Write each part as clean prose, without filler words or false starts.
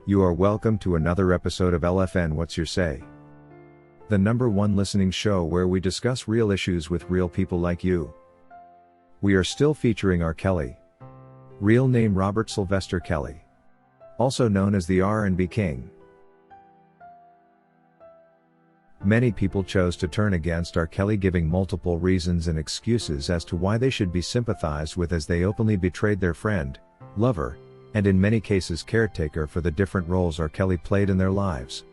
You are welcome to another episode of LFN What's Your Say? The #1 listening show where we discuss real issues with real people like you. We are still featuring R. Kelly. Real name Robert Sylvester Kelly. Also known as the R&B King. Many people chose to turn against R. Kelly, giving multiple reasons and excuses as to why they should be sympathized with, as they openly betrayed their friend, lover, and in many cases caretaker for the different roles R. Kelly played in their lives.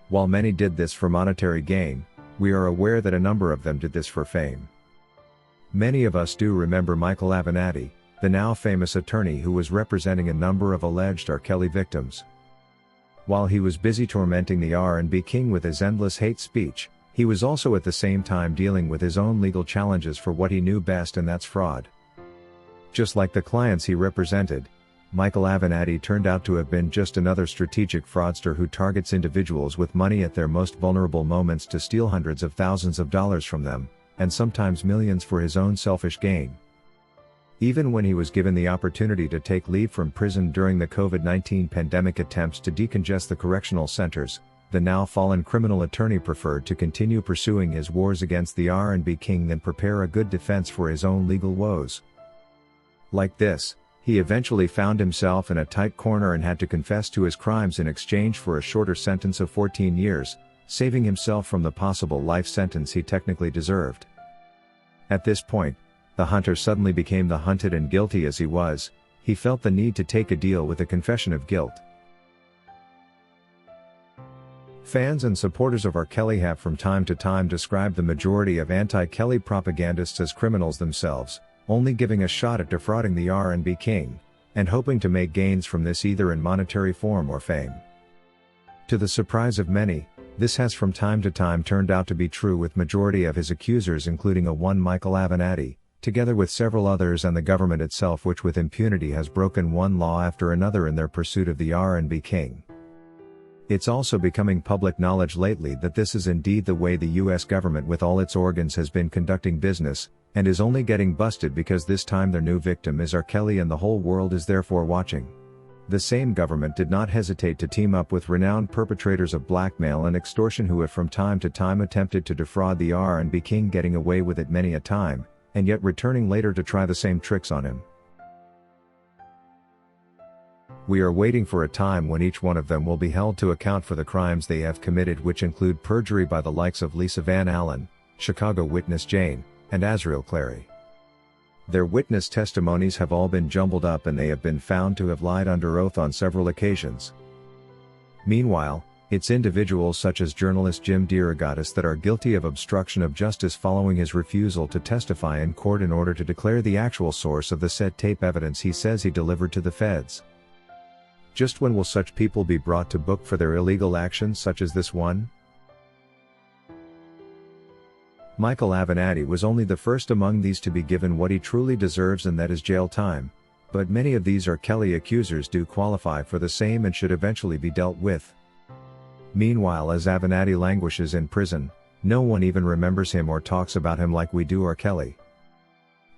While many did this for monetary gain, we are aware that a number of them did this for fame. Many of us do remember Michael Avenatti, the now famous attorney who was representing a number of alleged R. Kelly victims. While he was busy tormenting the R&B King with his endless hate speech, he was also at the same time dealing with his own legal challenges for what he knew best, and that's fraud. Just like the clients he represented, Michael Avenatti turned out to have been just another strategic fraudster who targets individuals with money at their most vulnerable moments to steal hundreds of thousands of dollars from them, and sometimes millions, for his own selfish gain. Even when he was given the opportunity to take leave from prison during the COVID-19 pandemic attempts to decongest the correctional centers, the now fallen criminal attorney preferred to continue pursuing his wars against the R&B King than prepare a good defense for his own legal woes. Like this, he eventually found himself in a tight corner and had to confess to his crimes in exchange for a shorter sentence of 14 years, saving himself from the possible life sentence he technically deserved. At this point, the hunter suddenly became the hunted, and guilty as he was, he felt the need to take a deal with a confession of guilt. Fans and supporters of R. Kelly have from time to time described the majority of anti-Kelly propagandists as criminals themselves, only giving a shot at defrauding the R&B King, and hoping to make gains from this either in monetary form or fame. To the surprise of many, this has from time to time turned out to be true with majority of his accusers, including one Michael Avenatti, together with several others, and the government itself, which with impunity has broken one law after another in their pursuit of the R&B King. It's also becoming public knowledge lately that this is indeed the way the US government with all its organs has been conducting business, and is only getting busted because this time their new victim is R. Kelly and the whole world is therefore watching. The same government did not hesitate to team up with renowned perpetrators of blackmail and extortion who have from time to time attempted to defraud the R&B King, getting away with it many a time, and yet returning later to try the same tricks on him. We are waiting for a time when each one of them will be held to account for the crimes they have committed, which include perjury by the likes of Lisa Van Allen, Chicago witness Jane, and Azriel Clary. Their witness testimonies have all been jumbled up, and they have been found to have lied under oath on several occasions. Meanwhile, it's individuals such as journalist Jim DeRogatis that are guilty of obstruction of justice following his refusal to testify in court in order to declare the actual source of the said tape evidence he says he delivered to the feds. Just when will such people be brought to book for their illegal actions such as this one? Michael Avenatti was only the first among these to be given what he truly deserves, and that is jail time, but many of these R. Kelly accusers do qualify for the same and should eventually be dealt with. Meanwhile, as Avenatti languishes in prison, no one even remembers him or talks about him like we do R. Kelly.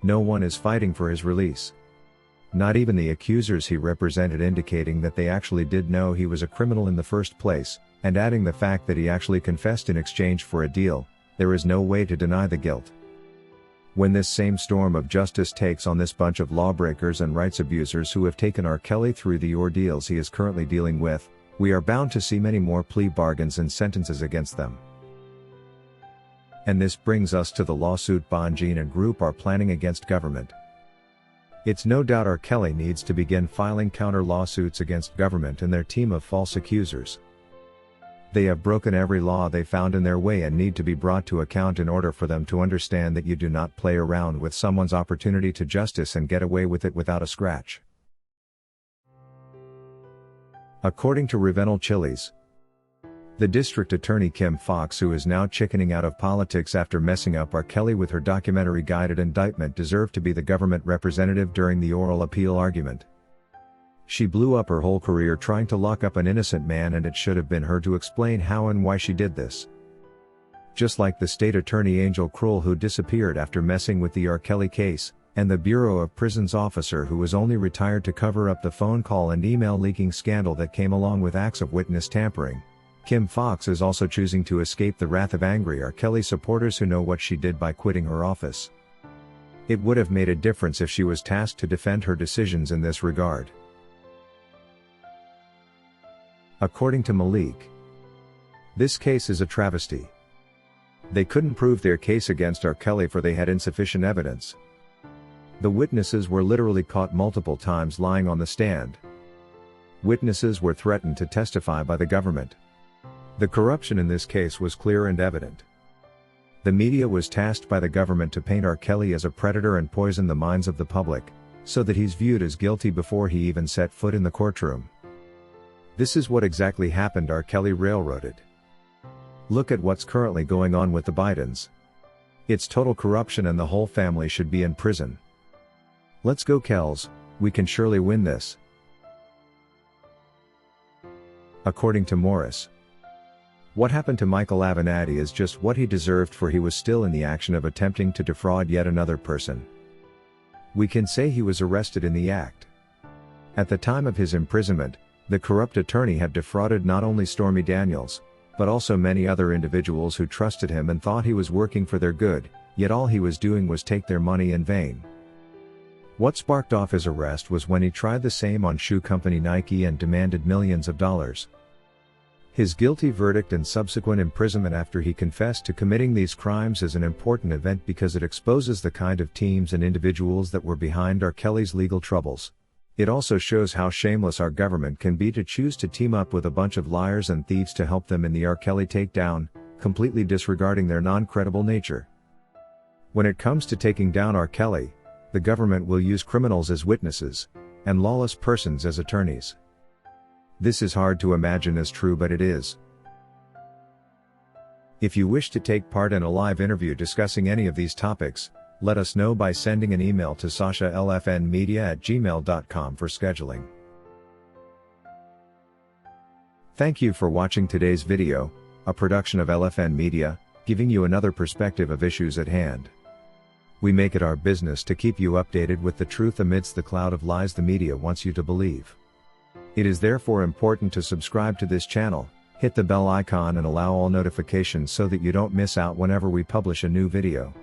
No one is fighting for his release. Not even the accusers he represented, indicating that they actually did know he was a criminal in the first place, and adding the fact that he actually confessed in exchange for a deal. There is no way to deny the guilt. When this same storm of justice takes on this bunch of lawbreakers and rights abusers who have taken R. Kelly through the ordeals he is currently dealing with, we are bound to see many more plea bargains and sentences against them. And this brings us to the lawsuit Bongine and Group are planning against government. It's no doubt R. Kelly needs to begin filing counter lawsuits against government and their team of false accusers. They have broken every law they found in their way and need to be brought to account in order for them to understand that you do not play around with someone's opportunity to justice and get away with it without a scratch. According to Ravenel Chili's, the district attorney Kim Foxx, who is now chickening out of politics after messing up R. Kelly with her documentary-guided indictment, deserved to be the government representative during the oral appeal argument. She blew up her whole career trying to lock up an innocent man, and it should have been her to explain how and why she did this. Just like the state attorney Angel Krull, who disappeared after messing with the R. Kelly case, and the Bureau of Prisons officer who was only retired to cover up the phone call and email leaking scandal that came along with acts of witness tampering. Kim Foxx is also choosing to escape the wrath of angry R. Kelly supporters who know what she did by quitting her office. It would have made a difference if she was tasked to defend her decisions in this regard. According to Malik, this case is a travesty. They couldn't prove their case against R. Kelly for they had insufficient evidence. The witnesses were literally caught multiple times lying on the stand. Witnesses were threatened to testify by the government. The corruption in this case was clear and evident. The media was tasked by the government to paint R. Kelly as a predator and poison the minds of the public, so that he's viewed as guilty before he even set foot in the courtroom. This is what exactly happened. R. Kelly railroaded. Look at what's currently going on with the Bidens. It's total corruption and the whole family should be in prison. Let's go Kells, we can surely win this. According to Morris, what happened to Michael Avenatti is just what he deserved, for he was still in the action of attempting to defraud yet another person. We can say he was arrested in the act. At the time of his imprisonment, the corrupt attorney had defrauded not only Stormy Daniels, but also many other individuals who trusted him and thought he was working for their good, yet all he was doing was take their money in vain. What sparked off his arrest was when he tried the same on shoe company Nike and demanded millions of dollars. His guilty verdict and subsequent imprisonment after he confessed to committing these crimes is an important event because it exposes the kind of teams and individuals that were behind R. Kelly's legal troubles. It also shows how shameless our government can be to choose to team up with a bunch of liars and thieves to help them in the R. Kelly takedown, completely disregarding their non-credible nature. When it comes to taking down R. Kelly, the government will use criminals as witnesses, and lawless persons as attorneys. This is hard to imagine as true, but it is. If you wish to take part in a live interview discussing any of these topics, let us know by sending an email to sashalfnmedia@gmail.com for scheduling. Thank you for watching today's video, a production of LFN Media, giving you another perspective of issues at hand. We make it our business to keep you updated with the truth amidst the cloud of lies the media wants you to believe. It is therefore important to subscribe to this channel, hit the bell icon and allow all notifications so that you don't miss out whenever we publish a new video.